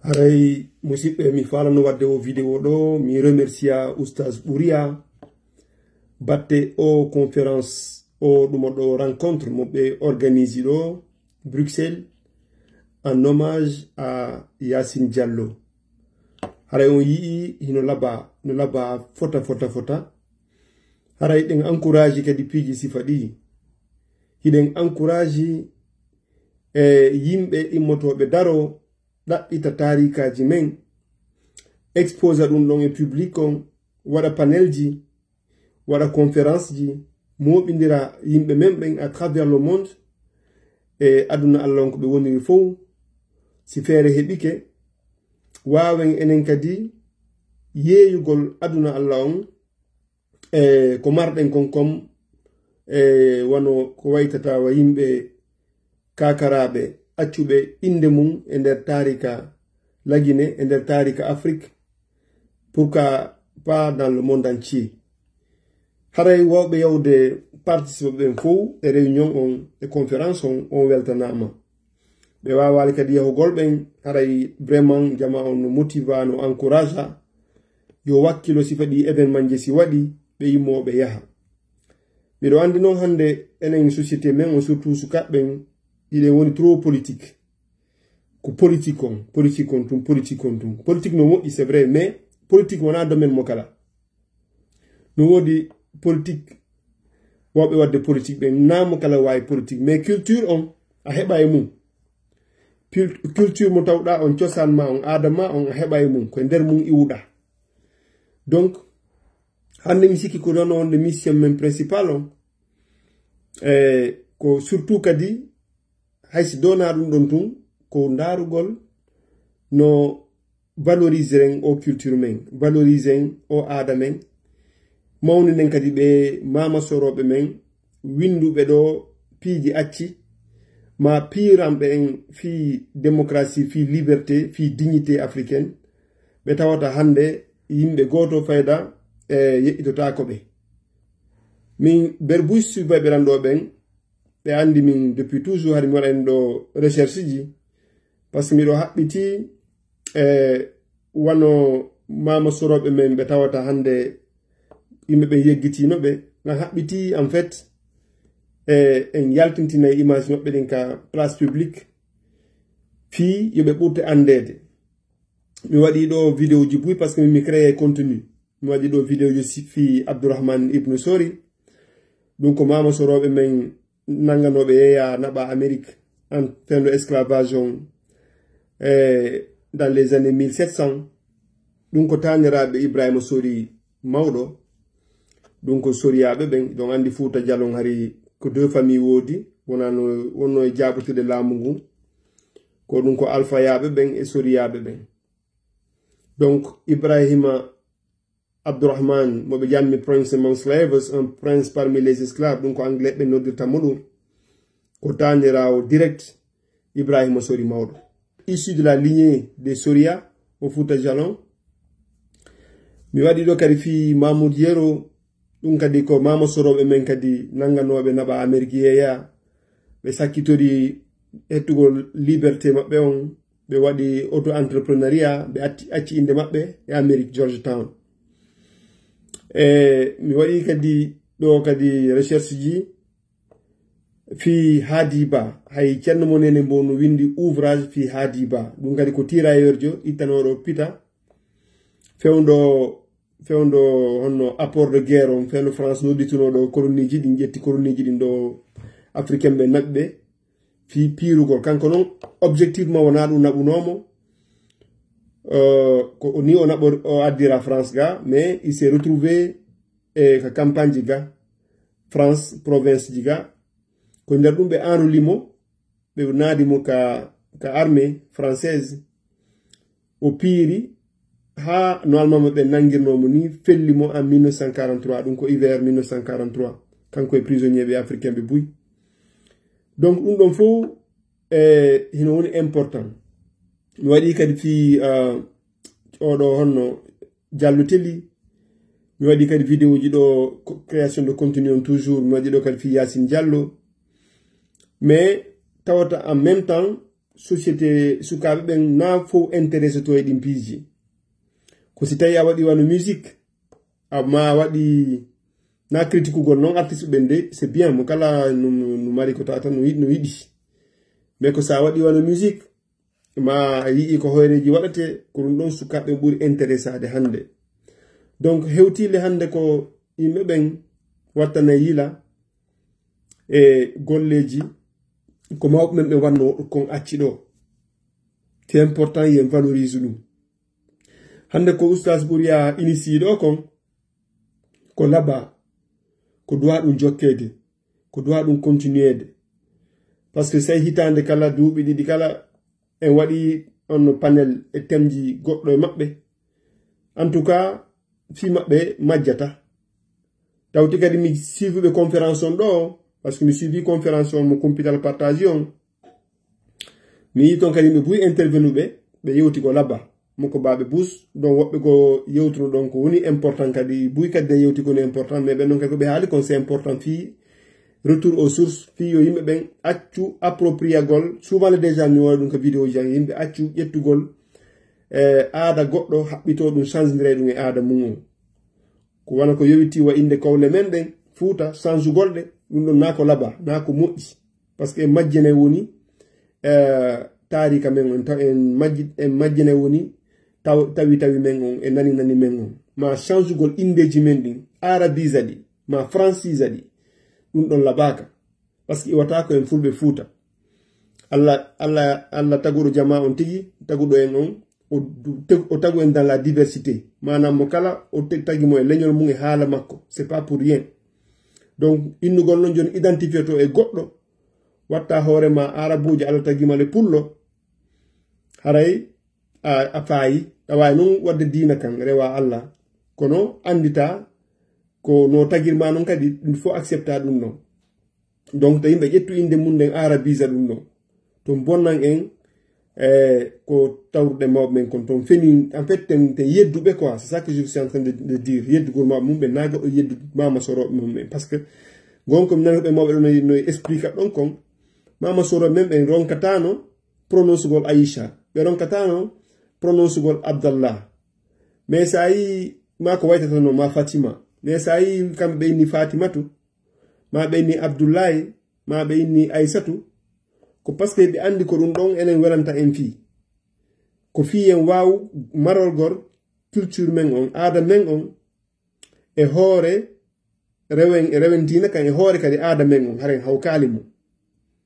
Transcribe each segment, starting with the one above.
Aray musidɓe mi falano wadde o vidéo ɗo mi remercia oustaz Bouria batte o conférence o ɗum ɗo rencontre mo ɓe organise ɗo Bruxelles en hommage à Yacine Diallo. Haray on yii hino laba fota haray ɗen encourage kadi piiji sifa ɗi hiɗen encourage yimɓe immotoɓe daro ɗaɓɓita tarikaji men exposa ɗum ɗon e public on waɗa panel ji waɗa conférence ji moɓidira yimɓe men ɓen à travers le monde e aduna Allah on ko ɓe woniri fof si feere heɓike wawen enen kadi yeeyugol aduna Allah on ko marɗen kon kom wano ko waytata wa yimɓe kakaraɓe accuɓe inde mum e nder tarika lagine e nder tarika Afrique pourquoi pas dans le monde entier. Haray wawɓe yawde participe ɓen fof e réunion on e conférence on weltanama ɓe wawali kadi yahugol ɓen haray vraiment jama on no motiva no encourage yo wakkilo sifa ɗi événement je si waɗi ɓe yimmoɓe yaha. Miɗo andi noon hande enen société men on surtout sukaɓɓen il woni trop politique ko politique on politique no moƴƴi c'est vrai mais politique wona domaine mo kala no wodi politique wawɓe wadde politique ɓen namo kala wawi politique mais culture on a heɓa e mum culture mo tawɗa on cosaan ma on adama on a heɓa e mum koye nder mum iwuɗa donc hande mi sikki ko noon wonde mission men principal on ko surtout kadi haysi dona ɗum ɗon tun ko darugol no valoriser o culture men valoriser o aada men mawninen kadi ɓe mama soroɓe men winduɓe ɗo piiji acci ma piiramɓe en fi démocratie fi liberté fi dignité africaine ɓe tawata hande yimɓe goto fayda yeƴƴitotako ɓe min berbouche subaɓe ɗanɗo ɓen ɓe andi min depuis toujours hari mi waɗani ɗo recherche ji par ce que miɗo haɓɓiti wano mama soroɓe men ɓe tawata hande yimɓe ɓe yeggitino ɓe gan haɓɓiti en fait en yaltintina image maɓɓe ɗin ka place publique fi yoɓe ɓurte andede mi waɗi ɗo vidéo ji buy par ce que mi créé contenu mi waɗi ɗo vidéo ji fi Abdourahmane Ibn Sori ɗum ko mama soroɓe men nanganoɓe yeeya naɓa Amérique en fin de esclavage dans les années 1700 ɗum ko taniraɓe Ibrahima Sori mawɗo ɗum ko soriyaɓe ɓen ɗon andi Fouta Dialon hari ko deux famille woodi wonno e jaɓotude laamu ngu ko ɗum ko alpha yaɓe ɓen e soriyaɓe ɓen donc Ibrahima Abdourahmane moɓe janmi prince among slaves un prince parmi les esclaves ɗum ko anglais ɓe noddirtamo ɗum ko tanirawo direct Ibrahima Sori mawɗo issu de la lignée des Soria o Fouta Dialon. Mi waɗi ɗo kadi fi Mamoudou Yero ɗum kadi ko mama soroɓe men kadi nanganoɓe naɓa Amérique yeeya ɓe sakkitori hettugol liberté maɓɓe on ɓe waɗi auto entrepreneuriat ɓe acci inde maɓɓe e Amérique Georgetown. Mi waɗi kadi ɗo kadi recherche ji fi Hadi Ba hay ceerno mo nene mbo no windi ouvrage fi Hadi Ba ɗum kadi ko tirailleur jo ittanoɗo pita fewndo honno apport de guerre on fewno France nodditunoɗo colonie ji ɗin ƴetti colonie ji ɗin ɗo africain ɓe naɓɓe fi piirugol kanko noon objectif ma wona ɗum naɓunomo ko ni o addira France ga mais il s'est retrouvé ka campagne ji ga France province ji ga ko nder ɗum ɓe enrolimo ɓe naadimo ka armée française o piiri ha normalement ɓe nangirnomo ni fellimo en 1943 ɗum ko hiver 1943 kanko e prisonnier ɓe africain ɓe buy donc ɗum ɗon fof hino woni important mi waɗi kadi fi oɗo honno Diallo Telli mi waɗi kadi vidéo ji ɗo création de contenu on toujours mi waɗi ɗo kadi fi Yacine Diallo mais tawata en même temps société sukaɓe ɓen na fo intéressé to e ɗin piiji ko si tawi a waɗi wano musique ma waɗi na critique gol noon artiste ɓen de c'est bien mo kala no mari ko tata no yiɗi mais ko sa waɗi wano musique ma yii ko hoyreji waɗate ko ɗum ɗon sukaɓe ɓuri intéressade hande donc hewtile hande ko yimɓe ɓen wattana yila e golleji ko mawɓe men ɓe wanno kon acci ɗo c'est important yen valorise ɗum hande ko oustas ɓuriya initie ɗo kon ko laba ko dowa ɗum jokkede ko dowa ɗum continuede parce que say hitande kala duuɓi ɗiɗi kala en waɗi on panel e temji goɗɗo e maɓɓe en tout cas fi maɓɓe majjata tawti kadi mi suiviɓe conférence on ɗo parce que mi suivi conférence on mo compital partage on mi yi toon kadi ɓe buy intervenuɓe ɓe yewti ko labba moko baɓe bus donc woɓɓe ko yewtuno ɗon ko woni important kadi buy kadi de yewti koni important mais ɓen noon kadi ko ɓe haali kon c'est important fi retour aux sources fi yo yimɓe ɓen accu appropriagol souvent le déjà mi waɗa ɗum ko vidéo jang yimɓe accu ƴettugol aada goɗɗo haɓɓito ɗum changedire ɗum e aada mum o ko wana ko yowiti wa inde kawle men ɗen fuuta changugol ɗe ɗum ɗon na ko laba na ko moƴƴi par ce que en majjene woni taarika men on en majjene woni tawi men on e nani men on ma changugol indeji men ɗin arabisa ɗi ma francisa ɗi ɗum ɗon labaka par ce que iwata ko en fulɓe fuuta allah taguɗo jama on tigi taguɗo en on o tagu en dans la diversité manam mo kala o tagimo e leñol mum e haala makko c'est pas pour rien donc innugol noon joni identifié to e goɗɗo watta hoorema arabuji allah tagima le pullo haray a faayi a wawi noon wadde diina kan rewa allah kono andita ko no tagirma noon kadi ɗum faut accepta ɗum noon donc to yimɓe ƴettu inde mum nden arabisa ɗum noon to bonnan en ko tawruɗe mawɓe men kon ton feni en fait ten yedduɓe quoi c'est ça que je suis en train de dire yeddugol mawɓe mum ɓe naga o yeddu mama soroɓe mum ɓen par ce que gonko mi nanoɓe mawɓe ɗo no explique ɗon kon mama soroɓe men ɓe ronkatano prononcegol Aïcha ɓe ronkatano prononcegol Abdallah mais sa yi ma ko waytatano ma Fatima mais sa yi kamɓe ɓe inni Fatimatu ma ɓe inni Abdoullahi ma ɓe inni Aissatu ko par ce que ɓe andi ko ɗum ɗon enen welanta en fii ko fii en waw marolgol culture men on aada men on e hoore rewentina kan e hoore kadi aada men on haren hawkali mum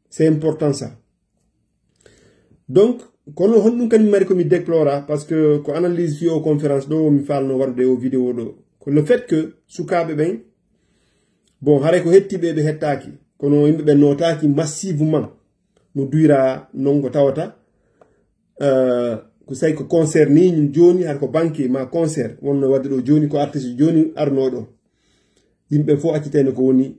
c'est important ça donc kono honɗum kadi mari komi déplora par ce que ko analyse fi o conférence ɗo mi falno waɗude o vidéo ɗo ko le fait que sukaɓe ɓen bon haray ko hettiɓe ɓe hettaki kono yimɓe ɓe notaki massivement no duyra non ko tawata ko say ko concert ni joni har ko banque ma concert wonno wadde ɗo joni ko artiste joni arnoɗo yimɓe fo accitene ko woni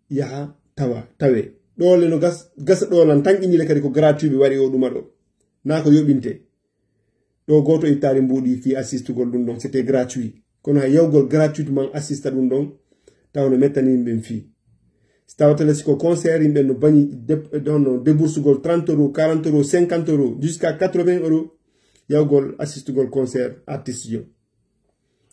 yaha tawe ɗole no gasa ɗolan tan ƴiñile kadi ko gratuit ɓe waɗi o ɗuma ɗo na ko yoɓinte ɗo goto ittari mbuɗi fi assistugol ɗum ɗon c'était gratuit kono hay yawgol gratuitement assista ɗum ɗon tawno mettani yimɓen fi tawatele siko concert yimɓe no bañi no déboursugol 30 euros 40 euros 50 euros jusqu'à 80 euros yawgol assistugol concert artiste jo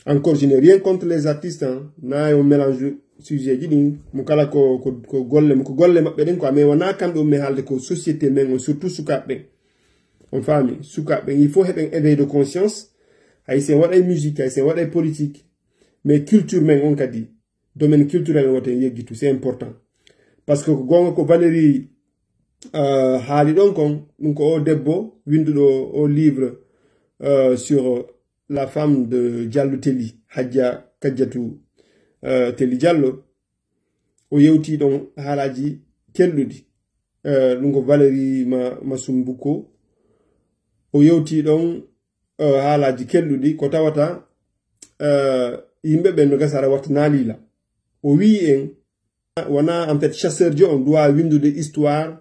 encore je n'ai rien contre les artistes hein. Na on mélange sujet ji ɗin mo kala ko golle maɓɓe ɗen quoi mais wona kamɓe on mi haalde ko société men on surtout sukaɓe ɓen on faami sukaɓe ɓen il faut heɓen éveil de conscience hay sen waɗay musique hay sen waɗay politique mais culture men on kadi domaine culturel on woten yeggitu c'est important parce que ko gonga ko Valérie haali ɗon kon ɗum ko o debbo winduɗo o livre sur la femme de Diallo Telli Hadja Kadiatou Telli Diallo o yewti ɗon haalaji kelɗuɗi ɗum ko Valérie Masumbuko o yewti ɗon haalaji kelɗuɗi ko tawata yimɓe ɓen no gasara warta naalila o wi en wona en fait chasseur jo on doit windude histoire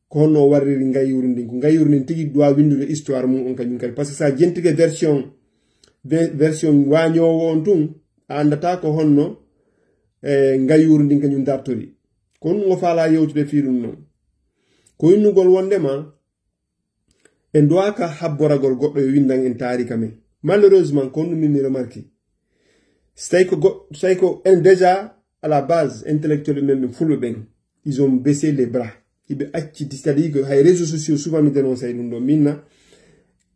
ko honno warriri ngayuru ndin ko ngayuru ndin tigi doit windude histoire mum on kañum kadi par ce que sa jentige version wañowo on tun a andata ko honno ngayuru ndin kañum dartori ko ɗum o faala yewtude fi ɗum noon ko innugol wondema en doit ka habboragol goɗɗo e windan en taarika men malheureusement ko ɗum min mi remarqué c'est que en déjà à la base intellectuel men ɓe fulɓe ɓen ils ont baissé les bras iɓe acci c'est-à-dire que hay réseaux sociaux souvent mi dénonce ɗum ɗo minna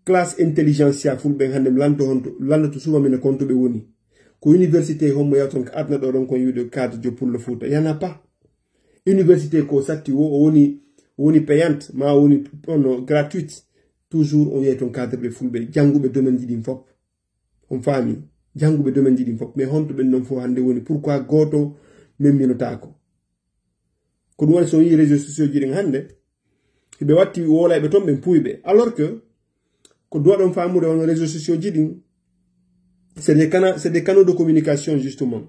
classe intelligentsia fulɓe hande mi landoto souvent mine kontoɓe woni ko université hommo yawton ko adna ɗo ɗon kon wiide cadre jo pour le Fouta y en a pas université ko satti o woni payante ma woni ono gratuite toujours on yeyton cadre ɓe fulɓe jannguɓe domaine ji ɗin fof on faami jannguɓe domaine ji ɗin fof mais honto ɓen noon fof hande woni pourquoi goto memminotako ko ɗum woni so yi réseaux sociaux ji ɗin hande ɓe watti wolaɓe toon ɓe puyɓe alors que ko doit ɗon famude on réseaux sociaux ji ɗin c'est des canaux de communication justement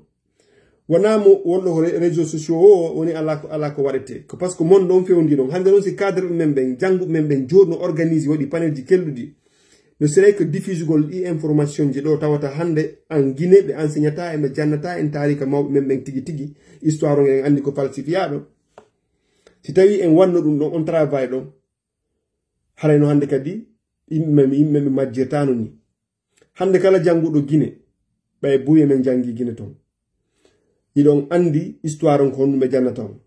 wona mo wonɗo ko réseaux sociaux o woni ala ko waɗete ko par ce que mon ɗon fewndi ɗon hande noon si cadre men ɓen jannguɓe men ɓen joɗno organise waɗi panel ji kelluɗi ne serait que diffusugol ɗi information ji ɗo tawata hande en Guinée ɓe enseignata e ɓe jannata en tarika mawɓe men ɓen tigi tigi histoire on en andi ko falsifiaɗo si tawi en wanno ɗum ɗon on travail ɗon harayno hande kadi yimɓe ɓe majjirtano ni hande kala jannguɗo Guinée ɓaye buye men janngi Guinée toon iɗon andi histoire on ko honɗum ɓe jannata on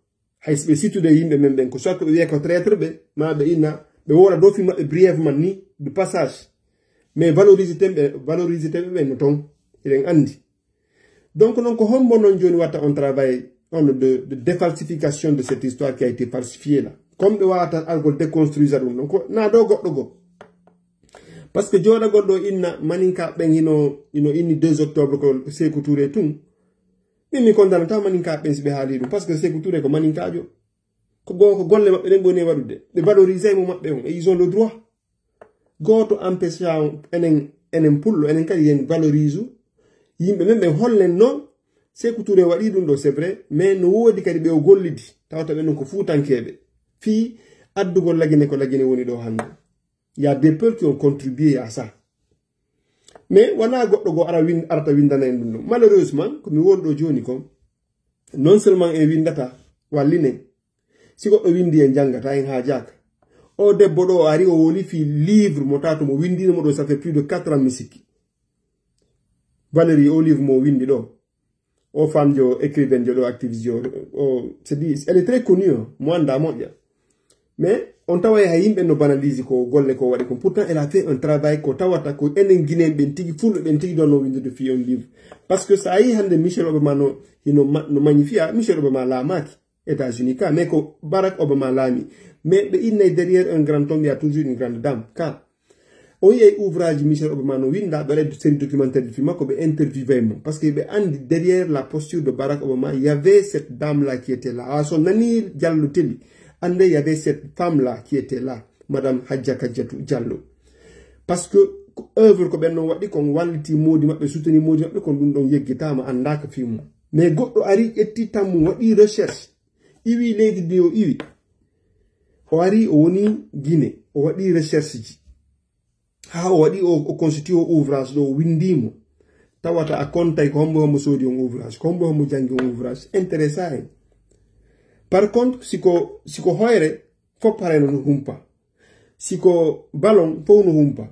hayso ɓe situde yimɓe men ɓen ko soit ko ɓe wiye ko traître ɓe ma ɓe inna ɓe wola dow fi maɓɓe brièvement ni de passage mais valoriser teɓe ɓen no toon eɗen andi donc noon ko hombo noon joni watta on travail on de défalsification de cette histoire qui a été falsifiée là comme ɓe wawata algol déconstruisa ɗum ɗon ko na dow goɗɗo go par ce que joɗagol ɗo inna maninka ɓen ino inni 2 octobre ko Sékou Touré tun min mi kondanata maninka ɓen si ɓe haali ɗum par ce que Sékou Touré ko maninkajo ko golle maɓɓe ɗen ɓoni waɗude ɓe valorisé mo maɓɓe on et ils ont le droit goto empêcha enen pullo enen kadi yen valorise yimɓe men ɓen hollen noon Sékou Touré waɗi ɗum ɗo c'est vrai mais no woodi kadi ɓe o gollidi tawata ɓen ko fuutankeɓe fi addugol lagine ko lagine woni ɗo hande il y a des peuples qui ont contribué à ça mais wana goɗɗo go arata windana en ɗum ɗo malheureusement ko mi woni ɗo joni ko non seulement en windata wallinen si goɗɗo windi en jangata en ha jaka o debbo ɗo ari o woli fi livre mo tato mo windinimo ɗo ça fait plus de 4 ans mi sikki Valérie o livre mo windi ɗo o femme jo écrivaine jo ɗo activiste jo c'est dit elle est très connue mo anda moƴƴa mais on tawa ha yimɓe no banalise ko golle ko waɗi ko pourtant elle a fait un travail ko tawata ko enen guinéen ɓen tigi fulɓe ɓen tigi ɗon no windude fi on livre par ce que sa yi hande Michel Obama no magnifia Michel Obama laamaki États-Unis ka mais ko Barack Obama laami mais ɓe innay derrière un grand homme il y a toujours une grande dame ka o yiyay ouvrage Michel Obama no winda ɓe waɗa série documentaire de film makko ɓe interviewé mo parce que ɓe andi derrière la posture de Barack Obama il y avait cette dame là qui était là so nani Diallo teli ande il y avait cette femme là qui était là madame Hadja Kadiatou Diallo parce que œuvre ko ɓen non waɗi kon walliti modi maɓɓe souteni modi maɓɓe kon ɗum ɗon yeggitama andaka film mais goɗɗo ari ƴetti tammu waɗi recherche iwi leydi ndi o iwi o ari o woni Guinée o waɗi recherche ji ha o waɗi o constitue o ouvrage ɗo o windimo tawata a kontay ko hombo soodi on ouvrage ko hombo jangi on ouvrage intéressa en par contre siko hoyre fop harayno no humpa siko ballon fof no humpa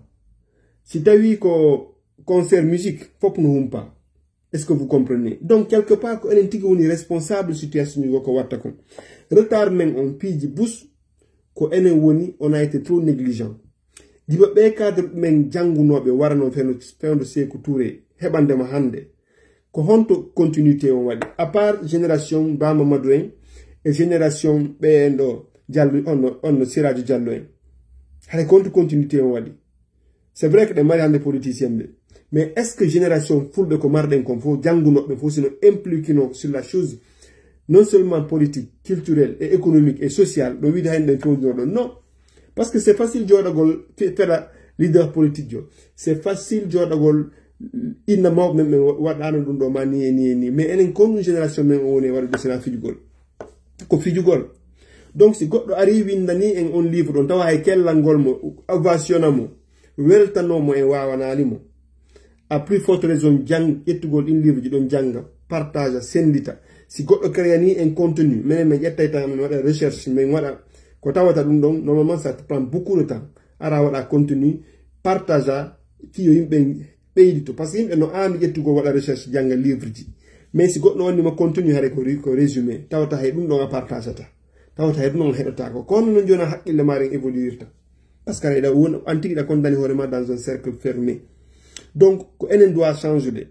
si tawi ko concert musique fop no humpa est-ce que vous comprenez donc quelque part ko enen tigi woni responsable situation ni ko watta ko retard men on piiji bus ko enen woni on a été trop négligent diba ɓe cadre men jangunoɓe warano fewndo Sékou Touré heɓandema hande ko honto continuité on waɗi à part génération Bamba Madou en et génération ɓe en ɗo Diallo on Siradio Diallo en hay compte continuité on waɗi c'est vrai que ɗe mari hande politicien ɓe mais est ce que génération fulɓe ko marɗen kon fof jangunoɓe fof sino impliquino sur la chose non seulement politique culturelle et économique et sociale ɗo wiide hayno ɗen fewndino ɗon non parce que c'est facile joɗagol feɗa leader politique jo c'est facile joɗagol inna mawɓe men ɓe waɗano ɗum ɗo ma ni e ni e ni mais enen kon génération men o woni waɗude sena fijugol ko fijugol donc si goɗɗo ari windani en on livre ɗon tawa hay kellal ngol mo ovationna mo weltanomo en wawanalimo à plus forte raison jang ƴettugol ɗin livre ji ɗon janga partage sendita si goɗɗo créani en contenu minen min ƴettay tan min waɗa recherche min waɗa ko tawata ɗum ɗon normalement ça prend beaucoup de temps ara waɗa contenu partage fiyo yimɓe ɓeydito par ce que yimɓe no ami ƴettugo waɗa recherche janga livre ji mais si goɗɗo wannima contenu hare ko résumé tawata hay ɗum ɗon a partage ata tawata hay ɗum ɗon heɗotako kono noon joni haqqille maren évoluirta parce que aɗa won an tigui ɗa condamné hoorema dans un cercle fermé donc ko enen doit changer de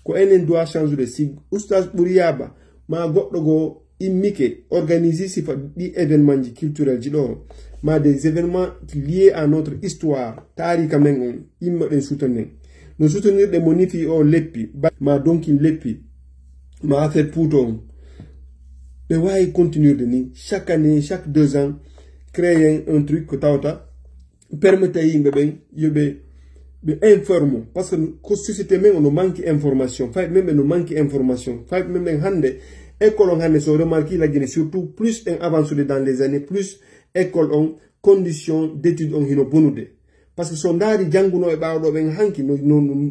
ko enen doit changer de si oustage ɓuuriyaba ma goɗɗo go immike organiser sifa ɗi événement ji culturel ji ɗo ma des événements liés à notre histoire tarika men on imma ɓen soutenir no soutenirɗe mo nifi o leppi ma donkin leppi ma affaire pouto on ɓe wawi continuer ni chaque année chaque 2 ans créer un truc ko tawta permette yimɓe ɓen yoɓe ɓe informe parce que ko société men ono manque information fayɓe men ɓe no manque information fayɓe men ɓen hande école on hande so remarque laggine surtout plus en avancude dans les années plus école on condition d'étude on hino bonude parce que so daari janngunoɓe ɓawɗo ɓen hanki no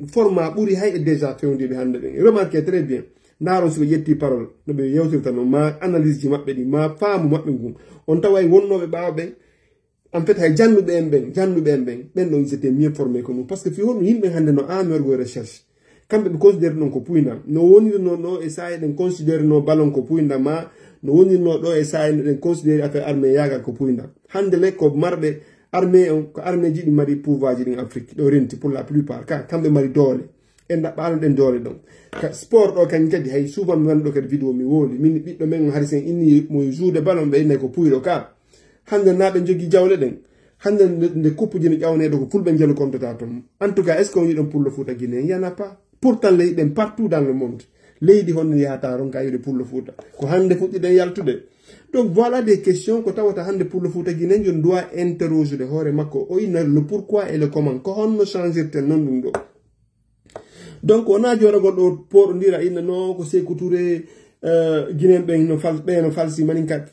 format ɓuuri hay e déjà fewdiɓe hande ɓen remarque très bien ndaron soɓe yetti parole no ɓe yewtirta no ma analyse ji maɓɓe ɗi ma faamu maɓɓe ngun on tawa wonnoɓe ɓawa ɓen en fait hay jannuɓe en ɓen ɓen ɗon ils étaient mieux formés que nous parce que fi honno yimɓe hande no amergo recherche kamɓe ɓe considére ɗon ko puyna no wonirno ɗo e saa eɗen considére no ballon ko puyna ma no wonirno ɗo e saa eɗen considére affaire armé yagal ko puyna hande le ko marɓe armé on ko armé ji ɗi mari pouvoir ji ɗin afrique ɗo renti pour la plupart ka kamɓe mari doole en ɗaɓɓano ɗen doole ɗon sport ɗo kañum kadi hay souvent mi wanɗo kadi vidéo mi wooli min ɓiɗɗo men haari sen inni mo joude ballon ɓe innay ko puyɗo ka hande naɓe jogui jawle ɗen hande nde kuppuji no ƴawneɗo ko fulɓe jelu comptata toon en tout cas est ce que on yiɗon pour le Fouta Guinéen y en a pas pourtant leyɗen partout dans le monde leydi honno yahata ronka yiɗe pour le Fouta ko hande fuɗɗiɗen yaltude donc voilà des questions ko tawata hande pour le Fouta Guinéen jon doit interroger hoore makko o ina le pourquoi et le comment ko honno changirten noon ɗum ɗo donc wona joɗagol ɗo poɗodira inna no ko Sékou Touré Guinéen ɓen no falsi maninka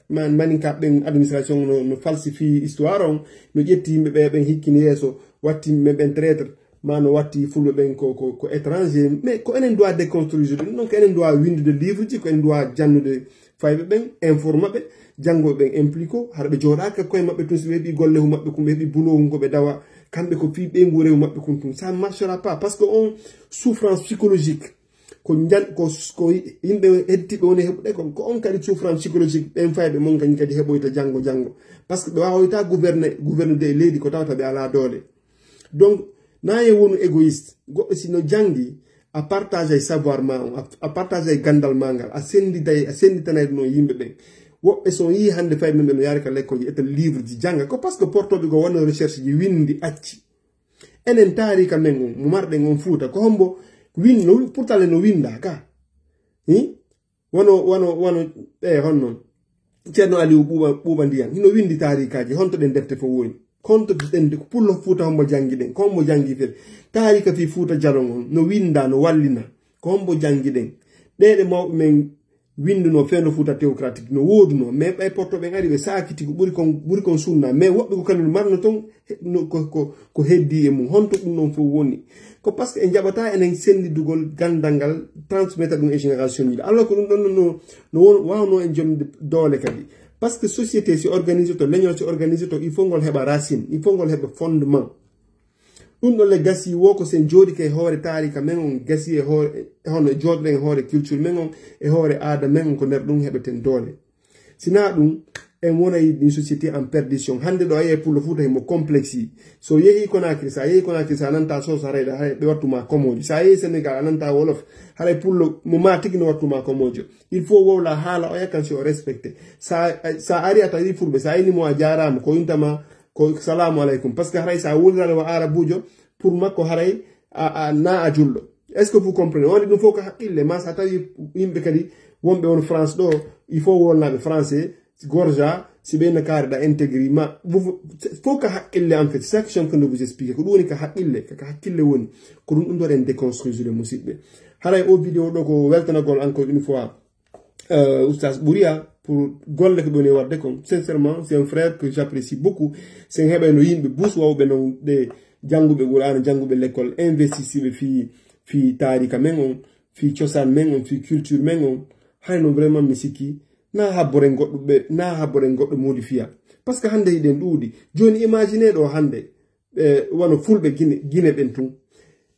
ɓen administration no falsifie histoire on no ƴetti yimɓe ɓe ɓen hikkini yeeso watti yimɓe ɓen traître ma no watti fulɓe ɓen ko étranger mais ko enen doit déconstruire ɗum donc enen doit windude livre ji ko enen doit jannude fayɓe ɓen informa ɓe janngoɓe ɓen impliqué haɗa ɓe jooɗaka koye maɓɓe tun so ɓe heɓi gollehu maɓɓe ko ɓe heɓi boulot ko ɓe dawa kamɓe ko fi ɓe ngurewu maɓɓe kon tun ça ne marchera pas parce que on souffrance psychologique ko yimɓe heddiɓe woni heɓuɗe kon ko on kadi souffrance psychologique ɓen fayɓe mon kañum kadi heɓoyta janngo par ce que ɓe wawoyta gouvernude e leydi ko tawata ɓe ala doole donc naye wonu égoïste goɗɗo sino janggi a partage ay savoir ma on a partage ay gandal ma ngal a senditanayde noon yimɓe ɓen woɓɓe son yi hande fayɓe men ɓe no yaari ka l'école ji etta livre ji janga ko par ce que portoɓe ko wonno recherche ji windi acci enen taarika men on mo marɗen on Fouta ko hombo winno pourtant le no winda ka wono honnoon ceerno Aliou ɓuuɓa Ndiyan hino windi taarikaji honto ɗen defte fo woni konto ɗen pour le Fouta hombo jangi ɗen ko hombo jangi fere taarika fi Fouta Jalon on no winda no wallina ko hombo jangi ɗen ɗeɗe mawɓe men winduno feno Fouta théocratique no woduno mais ɓay portoɓe ari ɓe sakiti ko ɓuri kon sunna mais woɓɓe ko kañum marno toon ko heddi e mum honto ɗum ɗon fof woni ko par ce que e jaɓata enen sendidugol gandal ngal transmettre ɗum e génération ji alors que ɗum ɗon no wawno en jomde doole kadi par ce que société si organisé to leñol si organisé to il faut ngol heɓa racine il faut ngol heɓa fondement ɗum ɗon le gasi wo ko sen jooɗi ke hoore taarika men on gasi e hoore hono jooɗɗen e hoore culture men on e hoore aada men on ko nder ɗum heɓeten doole sina ɗum en wonayi ɗin société en perdition hande ɗo a yehi pour le Fouta himo complexe so yehi Conakry sa nanta sos haray ɓe wattuma komojo sa yehi Sénégal a nanta wolof haray pour le mo ma tigi no wattuma komojo il faut wowla haala o yakkan si o respecté sa ari a tawi fulɓe sa yinimo a jarama ko yuntama ko salamu aleykum parce que haray sa wulirane wa arabujo pour makko haray na a julɗo est ce que vous comprenez wonde ɗum fof ko haqqille ma sa tawi yimɓe kadi wonɓe won France ɗo il faut wolnaɓe français gorja si ɓe nakareɗa intégré ma fof ka haqqille en fait c'est ça que je suis en train de vous expliquer ko ɗum woni ka haqqille woni ko ɗum ɗo en déconstruire musidɓe haray o vidéo ɗo ko weltanagol encore une fois oustas Ɓouria pour golle ko ɗoni wadde kon sincèrement c'est un frère que j'apprécie beaucoup sen heɓe no yimɓe bus wawɓe non ɗe jannguɓe Qur'an jannguɓe l'école investissiɓe fi taarika men on fi cosaan men on fi culture men on hayno vraiment mi sikki na habbore goɗɗo modifiya parce que hande hiɗen ɗuuɗi joni imagine ɗo hande wono fulɓe guine ɓen tun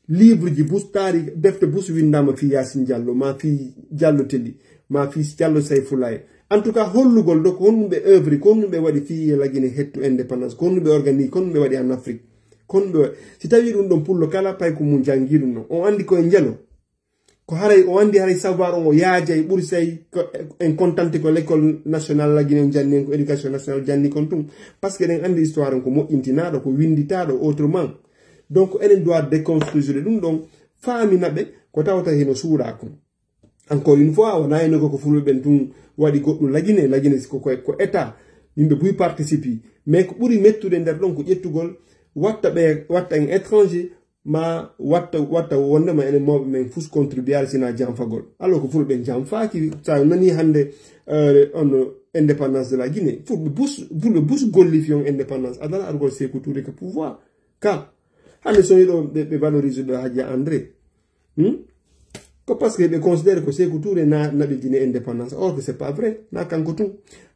livre ji bus taari defte bus windama fi Yasin Diallo ma fi Diallo Telli ma fi Diallo Sayfoulaye en tout cas hollugol ɗo ko honɗumɓe œuvre ko honɗumɓe waɗi fi la Guinée hettu indépendance ko honɗumɓe organise ko honɗumɓe waɗi en Afrique ko honɗumɓe si tawi ɗum ɗon pullo kala pay ko mum jangi ɗum non on andi koye jelo ko haray o andi haray savoir on o yaajay ɓuri say en contante ko l'école nationale la Guinée janni ko éducation nationale janni kon tum parce que eɗen andi histoire en ko moƴƴintinaɗo ko winditaɗo autrement donc enen doit déconstruire ɗum ɗon faaminaɓe ko tawata heno suura kon encore une fois wona eno ko fulɓe ɓen tun waɗi goɗɗum la Guinée ko état yimɓe buy participe mais ko ɓuri mettude nder ɗon ko ƴettugol watta en étranger ma watta wondema enen mawɓe men fus contribuer sina janfagol alors ko fulɓe janfaki sa nani hande on indépendance de la Guinée fulɓe bus gollifi on indépendance adana argol Sékou Touré que pouvoir ka hande so yiɗo ɓe valorise ɗo Hadja André ko parce que ɓe considére ko Sékou Touré naɓe Guinée indépendance or que c'est pas vrai na kanko tun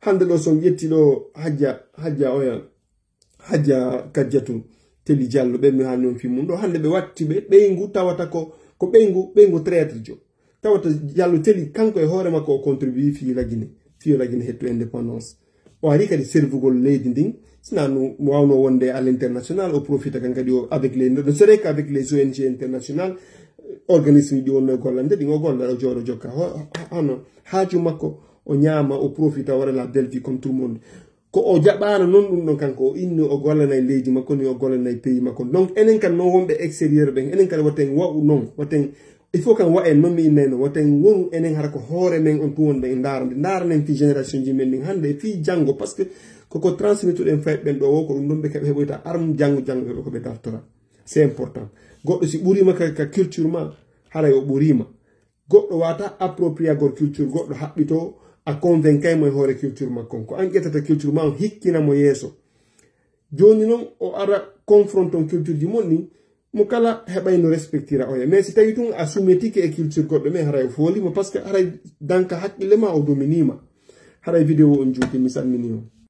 hande ɗo son ƴetti ɗo Hadja Kadiatou Telli Diallo ɓe mi hani on fi mum ɗo hande ɓe watti ɓeygu tawata ko ɓeygu traître jo tawata Diallo Telli kanko e hoore makko o contribue fi la Guinée hettu indépendance o ari kadi servugol leydi ndin sina no wawno wonde à l'international o profita kan kadi avec les ne serait qu'avec les ONG internationales organisme ɗi wonno e gollande ɗin o golla o jooɗo jokka hono haaju makko o ñaama o profita o waɗa la belle vie comme tout le monde ko o jaɓano non ɗum ɗon kanko o inni o gollanay leydi makko ni o gollanay pays makko donc enen kan non wonɓe extérieur ɓen enen kadi waten wa'u non waten il faut kan wa'en non mi innayno waten wonu enen hara ko hoore men on tun wonɓe e ndaranen fi génération ji men ɗin hande fi janggo par ce que koko transmettuɗen fayɓe ɓen ɗo o ko ɗum ɗon ɓe kaɓe heɓoyta arme janggo heɓe koɓe dartora c'est important goɗɗo si ɓurima ka culture ma haray o ɓurima goɗɗo wata appropriagol culture goɗɗo haɓɓito a convaincay mo e hoore culture makko ko an ƴettata culture ma on hikkinamo yeeso joni noon o ara confronte on culture ji mon ni mo kala heɓayno respectira oya mais si tawi tun a soumetike e culture goɗɗo mais haray o foolima par ce que haray danka haqqille ma o dominima haray vidéo on juuti mi salmini on